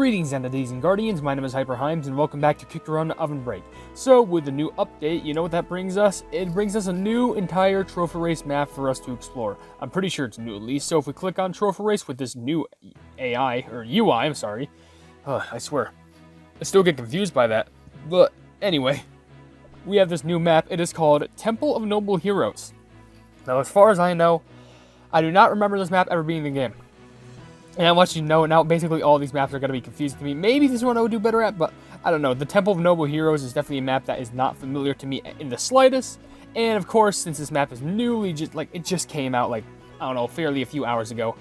Greetings, entities and guardians. My name is HyperHimes, and welcome back to Kick Run OvenBreak. So, with the new update, you know what that brings us? It brings us a new entire trophy race map for us to explore. I'm pretty sure it's new at least. So, if we click on trophy race with this new AI or UI, I'm sorry. I swear, I still get confused by that. But anyway, we have this new map. It is called Temple of Noble Heroes. Now, as far as I know, I do not remember this map ever being in the game. And I want you to know, now basically all these maps are going to be confusing to me. Maybe this one I would do better at, but I don't know. The Temple of Noble Heroes is definitely a map that is not familiar to me in the slightest. And of course, since this map is newly, it just came out like, I don't know, fairly a few hours ago,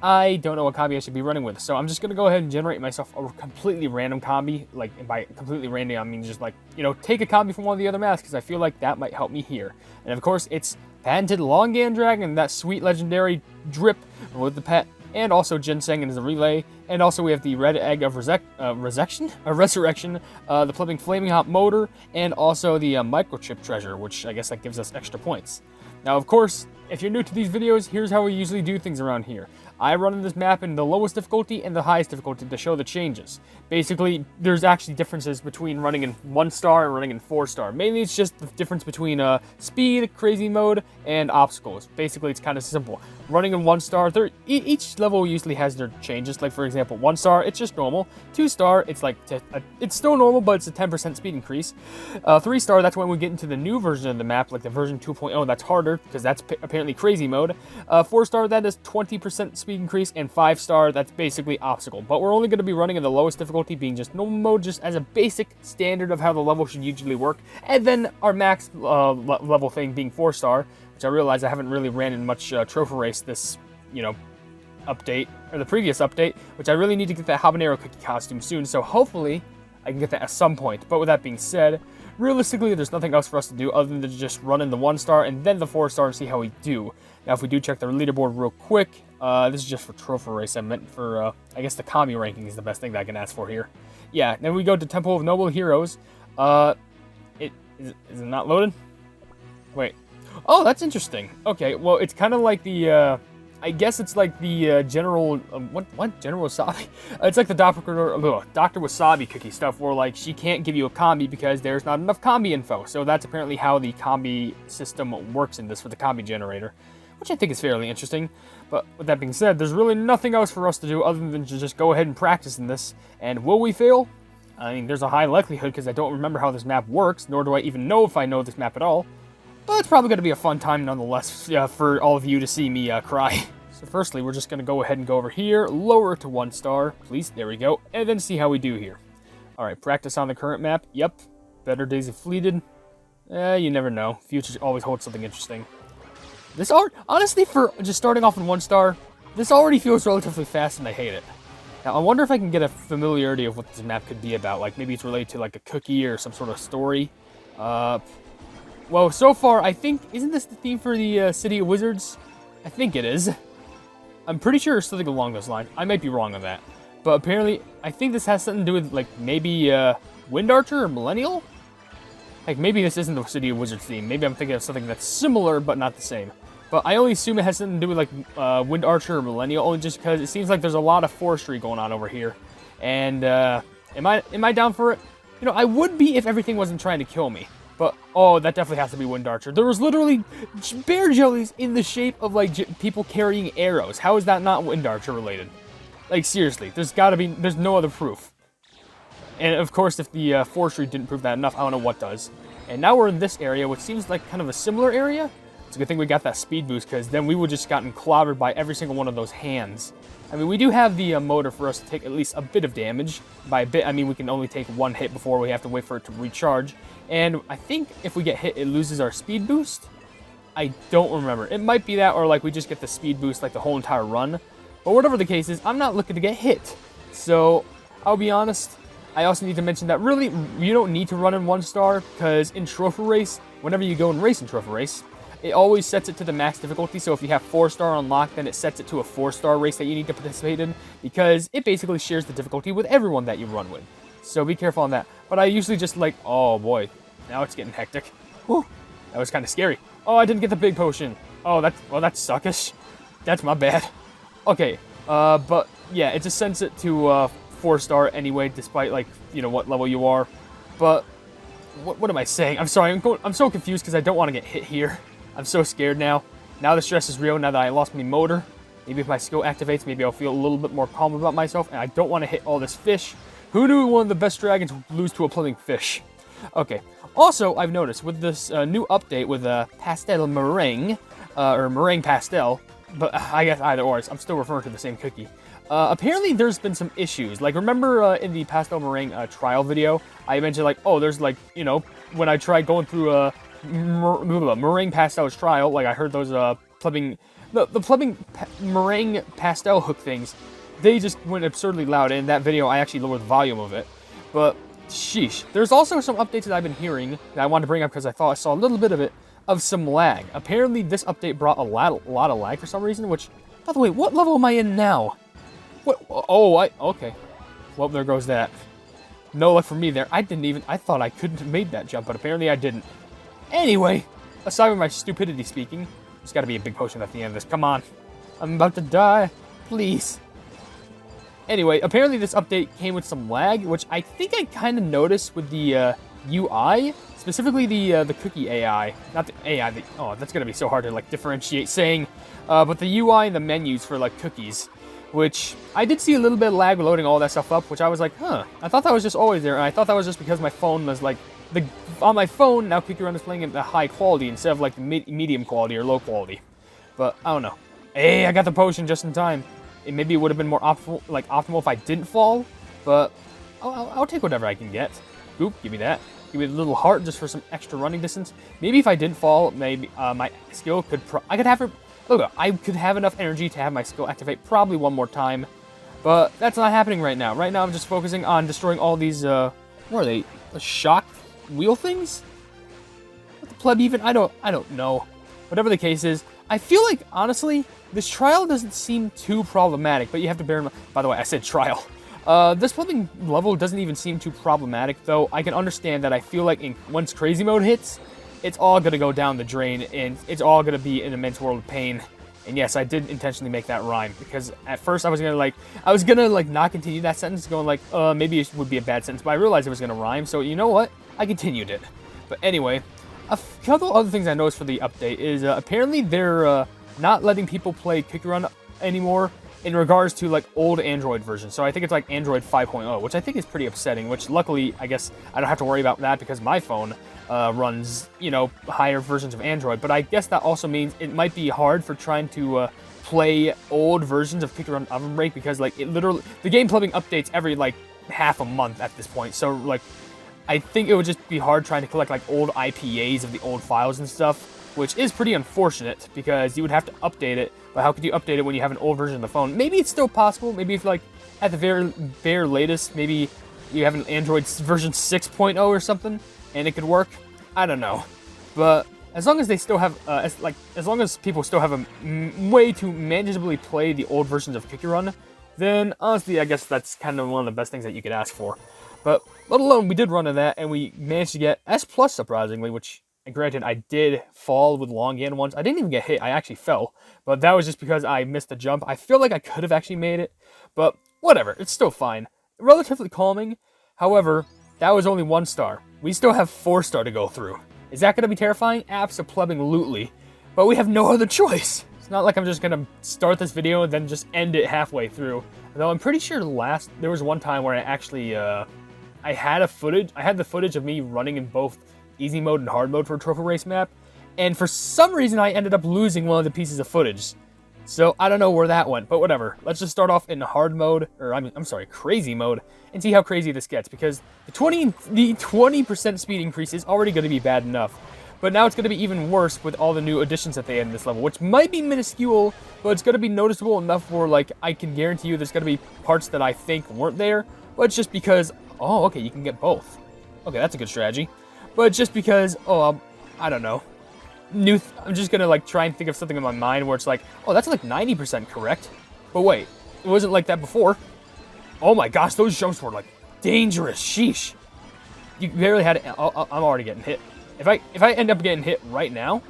I don't know what combi I should be running with. So I'm just going to go ahead and generate myself a completely random combi. Like, and by completely random, I mean just like, you know, take a combi from one of the other maps, because I feel like that might help me here. And of course, it's patented Longan Dragon, that sweet legendary drip with the pet. And also Ginseng as a relay, and also we have the Red Egg of Resurrection, the Flipping Flaming Hot Motor, and also the Microchip Treasure, which I guess that gives us extra points. Now, of course, if you're new to these videos, here's how we usually do things around here. I run this map in the lowest difficulty and the highest difficulty to show the changes. Basically, there's actually differences between running in 1-star and running in 4-star. Mainly, it's just the difference between speed, crazy mode, and obstacles. Basically, it's kind of simple. Running in 1-star, each level usually has their changes. Like, for example, 1-star, it's just normal. 2-star, it's like it's still normal, but it's a 10% speed increase. 3-star, that's when we get into the new version of the map, like the version 2.0. That's harder because that's apparently crazy mode. 4-star, that is 20% speed increase, and 5-star, that's basically obstacle. But we're only going to be running in the lowest difficulty, being just normal mode, just as a basic standard of how the level should usually work. And then our max level thing being 4-star, which I realize I haven't really ran in much trophy race this, you know, update, or the previous update, which I really need to get that habanero cookie costume soon, so hopefully I can get that at some point. But with that being said, realistically, there's nothing else for us to do other than to just run in the 1-star and then the 4-star and see how we do. Now, if we do check the leaderboard real quick, this is just for trophy race. I meant for, I guess the combi ranking is the best thing that I can ask for here. Yeah, then we go to Temple of Noble Heroes. Is it not loaded? Wait. Oh, that's interesting. Okay, well, it's kind of like the, I guess it's like the General, what? General Wasabi? It's like the Dr. Wasabi cookie stuff where, like, she can't give you a combi because there's not enough combi info. So that's apparently how the combi system works in this for the combi generator, which I think is fairly interesting. But with that being said, there's really nothing else for us to do other than to just go ahead and practice in this. And will we fail? I mean, there's a high likelihood because I don't remember how this map works, nor do I even know if I know this map at all. But it's probably going to be a fun time nonetheless for all of you to see me cry. So firstly, we're just going to go ahead and go over here, lower it to 1-star, please, there we go, and then see how we do here. Alright, practice on the current map, yep, Better Days of Fleeted. You never know, future always holds something interesting. This honestly, for just starting off in 1-star, this already feels relatively fast and I hate it. Now, I wonder if I can get a familiarity of what this map could be about, like maybe it's related to like a cookie or some sort of story. Well, so far, I think, isn't this the theme for the City of Wizards? I think it is. I'm pretty sure it's something along those lines. I might be wrong on that. But apparently, I think this has something to do with, like, maybe Wind Archer or Millennial? Like, maybe this isn't the City of Wizards theme. Maybe I'm thinking of something that's similar, but not the same. But I only assume it has something to do with, like, Wind Archer or Millennial, only just because it seems like there's a lot of forestry going on over here. And, am I down for it? You know, I would be if everything wasn't trying to kill me. But, oh, that definitely has to be Wind Archer. There was literally bear jellies in the shape of, like, people carrying arrows. How is that not Wind Archer related? Like, seriously, there's no other proof. And, of course, if the forestry didn't prove that enough, I don't know what does. And now we're in this area, which seems like kind of a similar area. It's a good thing we got that speed boost, because then we would just gotten clobbered by every single one of those hands. I mean, we do have the motor for us to take at least a bit of damage. By a bit, I mean we can only take one hit before we have to wait for it to recharge. And I think if we get hit, it loses our speed boost. I don't remember. It might be that, or like we just get the speed boost like the whole entire run. But whatever the case is, I'm not looking to get hit. So, I'll be honest. I also need to mention that really, you don't need to run in 1-star, because in Trophy Race, whenever you go and race in Trophy Race, it always sets it to the max difficulty. So if you have 4-star unlocked, then it sets it to a 4-star race that you need to participate in, because it basically shares the difficulty with everyone that you run with. So be careful on that. But I usually just like, oh boy, now it's getting hectic. Whew, that was kind of scary. Oh, I didn't get the big potion. Oh, that's suckish. That's my bad. Okay, but yeah, it just sends it to 4-star anyway, despite, like, you know, what level you are. But what am I saying? I'm sorry, I'm so confused because I don't want to get hit here. I'm so scared now. Now the stress is real, now that I lost my motor. Maybe if my skill activates, maybe I'll feel a little bit more calm about myself, and I don't want to hit all this fish. Who knew one of the best dragons would lose to a plumbing fish? Okay. Also, I've noticed with this new update with Pastel Meringue, or Meringue Pastel, but I guess either or, I'm still referring to the same cookie. Apparently there's been some issues. Like, remember in the Pastel Meringue trial video, I mentioned, like, oh, there's, like, you know, when I tried going through a Meringue Pastel's trial, like, I heard those plumbing meringue pastel hook things, they just went absurdly loud. In that video, I actually lowered the volume of it. But, sheesh. There's also some updates that I've been hearing that I wanted to bring up because I thought I saw a little bit of it, of some lag. Apparently, this update brought a lot of lag for some reason, which, by the way, what level am I in now? What? Oh, okay. Well, there goes that. No luck for me there. I thought I couldn't have made that jump, but apparently I didn't. Anyway, aside from my stupidity speaking, there's got to be a big potion at the end of this. Come on. I'm about to die. Please. Anyway, apparently this update came with some lag, which I think I kind of noticed with the UI, specifically the cookie AI. Not the AI. Oh, that's going to be so hard to, like, differentiate saying. But the UI and the menus for, like, cookies, which I did see a little bit of lag loading all that stuff up, which I was like, huh. I thought that was just always there, and I thought that was just because my phone was, like, on my phone, now Cookie Run is playing at the high quality instead of, like, the medium quality or low quality. But, I don't know. Hey, I got the potion just in time. Maybe it would have been more optimal if I didn't fall, but I'll take whatever I can get. Oop, give me that. Give me a little heart just for some extra running distance. Maybe if I didn't fall, maybe my skill could... I could have enough energy to have my skill activate probably one more time, but that's not happening right now. Right now, I'm just focusing on destroying all these, what are they? Shock wheel things? What the pleb even? I don't know. Whatever the case is, I feel like, honestly, this trial doesn't seem too problematic, but you have to bear in mind... By the way, I said trial. This plumbing level doesn't even seem too problematic, though I can understand that I feel like once crazy mode hits, it's all going to go down the drain, and it's all going to be an immense world of pain. And yes, I did intentionally make that rhyme, because at first I was going to not continue that sentence, going like, maybe it would be a bad sentence, but I realized it was going to rhyme, so you know what? I continued it. But anyway, a couple other things I noticed for the update is apparently they're not letting people play Cookie Run anymore in regards to, like, old Android versions. So I think it's like Android 5.0, which I think is pretty upsetting, which luckily, I guess, I don't have to worry about that because my phone runs, you know, higher versions of Android. But I guess that also means it might be hard for trying to play old versions of Cookie Run OvenBreak because, like, it literally... The game plumbing updates every, like, half a month at this point. So, like, I think it would just be hard trying to collect, like, old IPAs of the old files and stuff, which is pretty unfortunate because you would have to update it. But how could you update it when you have an old version of the phone? Maybe it's still possible. Maybe if, like, at the very latest, maybe you have an Android version 6.0 or something, and it could work. I don't know. But as long as they still have, as long as people still have a way to manageably play the old versions of Cookie Run, then honestly, I guess that's kind of one of the best things that you could ask for. But let alone, we did run to that, and we managed to get S+, surprisingly, which... And granted, I did fall with Longan once. I didn't even get hit. I actually fell. But that was just because I missed the jump. I feel like I could have actually made it. But whatever. It's still fine. Relatively calming. However, that was only 1 star. We still have 4 star to go through. Is that going to be terrifying? Abso-plubbing-lutely. But we have no other choice. It's not like I'm just going to start this video and then just end it halfway through. Though I'm pretty sure there was one time where I actually... I had the footage of me running in both... easy mode and hard mode for a trophy race map, and for some reason I ended up losing one of the pieces of footage. So I don't know where that went, but whatever. Let's just start off in hard mode, or I'm sorry, crazy mode, and see how crazy this gets, because the 20% speed increase is already going to be bad enough. But now it's going to be even worse with all the new additions that they add in this level, which might be minuscule, but it's going to be noticeable enough where, like, I can guarantee you there's going to be parts that I think weren't there, but it's just because, oh, okay, you can get both. Okay, that's a good strategy. But just because, I don't know. I'm just gonna, like, try and think of something in my mind where it's like, oh, that's like 90% correct. But wait, it wasn't like that before. Oh my gosh, those jumps were, like, dangerous. Sheesh. You barely had it. I'm already getting hit. If I end up getting hit right now,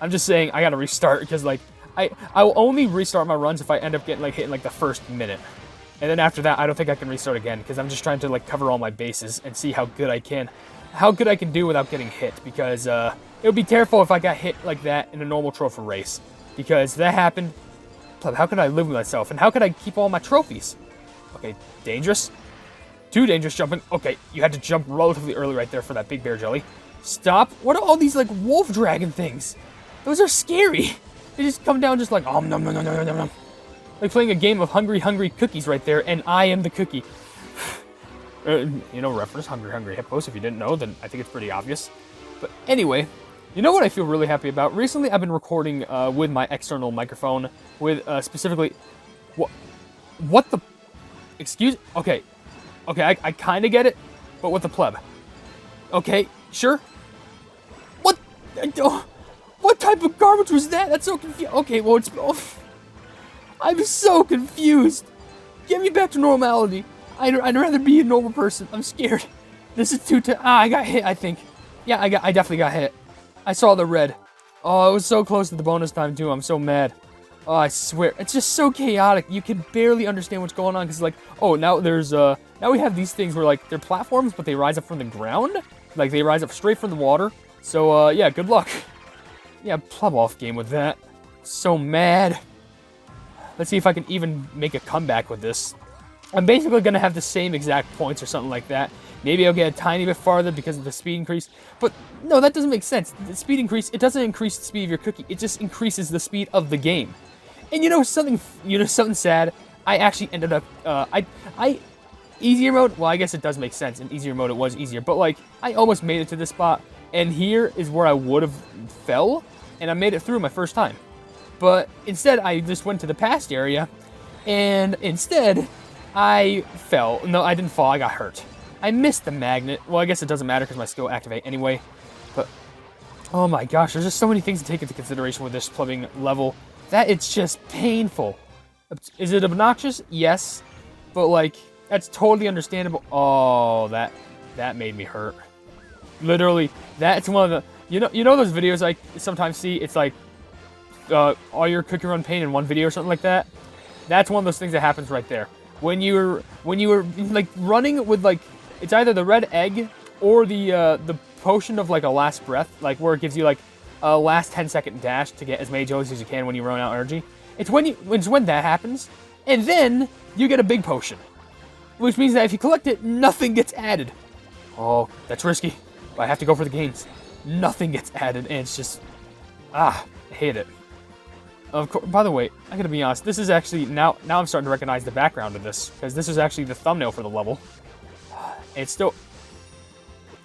I'm just saying I gotta restart because, like, I will only restart my runs if I end up getting, like, hit in, like, the first minute. And then after that, I don't think I can restart again, because I'm just trying to, like, cover all my bases and see how good I can do without getting hit, because it would be terrible if I got hit like that in a normal trophy race, because that happened. How could I live with myself, and how could I keep all my trophies? Okay, dangerous. Too dangerous jumping. Okay, you had to jump relatively early right there for that big bear jelly. Stop. What are all these, like, wolf dragon things? Those are scary. They just come down just like, nom, nom, nom, nom, nom, nom. Like playing a game of Hungry Hungry Cookies right there, and I am the cookie. You know, reference Hungry Hungry Hippos. If you didn't know, then I think it's pretty obvious. But anyway, you know what I feel really happy about? Recently, I've been recording with my external microphone, with specifically... What the... Excuse... Okay, I kind of get it, but what the pleb? Okay, sure. What? What type of garbage was that? That's so confusing. Okay, well, it's... Oh, I'm so confused. Get me back to normality. I'd rather be a normal person. I'm scared. This is too... I got hit, I think. Yeah, I definitely got hit. I saw the red. Oh, it was so close to the bonus time, too. I'm so mad. Oh, I swear. It's just so chaotic. You can barely understand what's going on, because, like, oh, now there's, now we have these things where, like, they're platforms, but they rise up from the ground. Like, they rise up straight from the water. So, yeah, good luck. Yeah, pleb off game with that. So mad. Let's see if I can even make a comeback with this. I'm basically going to have the same exact points or something like that. Maybe I'll get a tiny bit farther because of the speed increase. But, no, that doesn't make sense. The speed increase, it doesn't increase the speed of your cookie. It just increases the speed of the game. And you know something sad? I actually ended up, easier mode, well, I guess it does make sense. In easier mode, it was easier. But, like, I almost made it to this spot. And here is where I would have fell. And I made it through my first time. But instead, I just went to the past area. And instead, I fell. No, I didn't fall. I got hurt. I missed the magnet. Well, I guess it doesn't matter because my skill activate anyway. But, oh my gosh, there's just so many things to take into consideration with this plumbing level that it's just painful. Is it obnoxious? Yes. But, like, that's totally understandable. Oh, that made me hurt. Literally, that's one of the... You know those videos I sometimes see? It's like, all your cookie run pain in one video or something like that? That's one of those things that happens right there. When you were like running with, like, it's either the red egg or the potion of, like, a last breath, like where it gives you, like, a last 10-second dash to get as many jellies as you can when you run out of energy. It's when that happens, and then you get a big potion, which means that if you collect it, nothing gets added. Oh, that's risky, but I have to go for the gains. Nothing gets added, and it's just, I hate it. Of course, by the way, I gotta be honest, this is actually, now I'm starting to recognize the background of this, because this is actually the thumbnail for the level. It's still,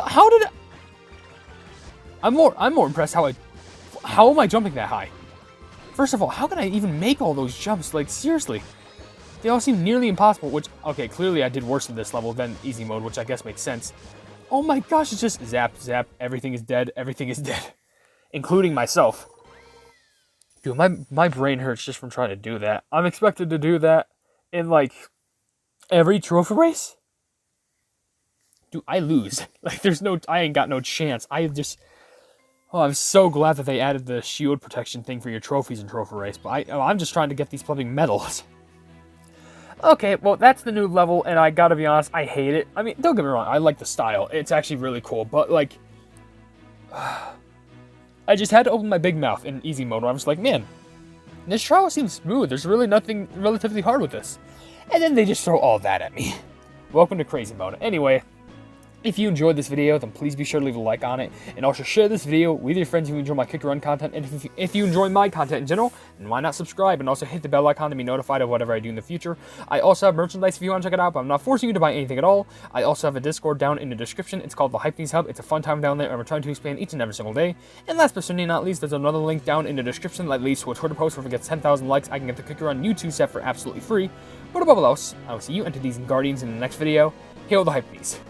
how did I'm more impressed how am I jumping that high? First of all, how can I even make all those jumps? Like, seriously. They all seem nearly impossible, which, okay, clearly I did worse in this level than easy mode, which I guess makes sense. Oh my gosh, it's just zap, zap, everything is dead, including myself. Dude, my brain hurts just from trying to do that. I'm expected to do that in, like, every trophy race? Dude, I lose. Like, I ain't got no chance. I'm so glad that they added the shield protection thing for your trophies in trophy race, but I'm just trying to get these plumbing medals. Okay, well, that's the new level, and I gotta be honest, I hate it. I mean, don't get me wrong, I like the style. It's actually really cool, but, like, I just had to open my big mouth in easy mode, where I'm just like, man, this trial seems smooth. There's really nothing relatively hard with this. And then they just throw all that at me. Welcome to crazy mode. Anyway, if you enjoyed this video, then please be sure to leave a like on it, and also share this video with your friends who enjoy my Kick Run content, and if you enjoy my content in general, then why not subscribe, and also hit the bell icon to be notified of whatever I do in the future. I also have merchandise if you want to check it out, but I'm not forcing you to buy anything at all. I also have a Discord down in the description. It's called the Hypenese Hub. It's a fun time down there, and we're trying to expand each and every single day. And last but certainly not least, there's another link down in the description that leads to a Twitter post where if it gets 10,000 likes, I can get the Kick Run U2 set for absolutely free. But above all else, I will see you entities and guardians in the next video. Hail the Hypenese.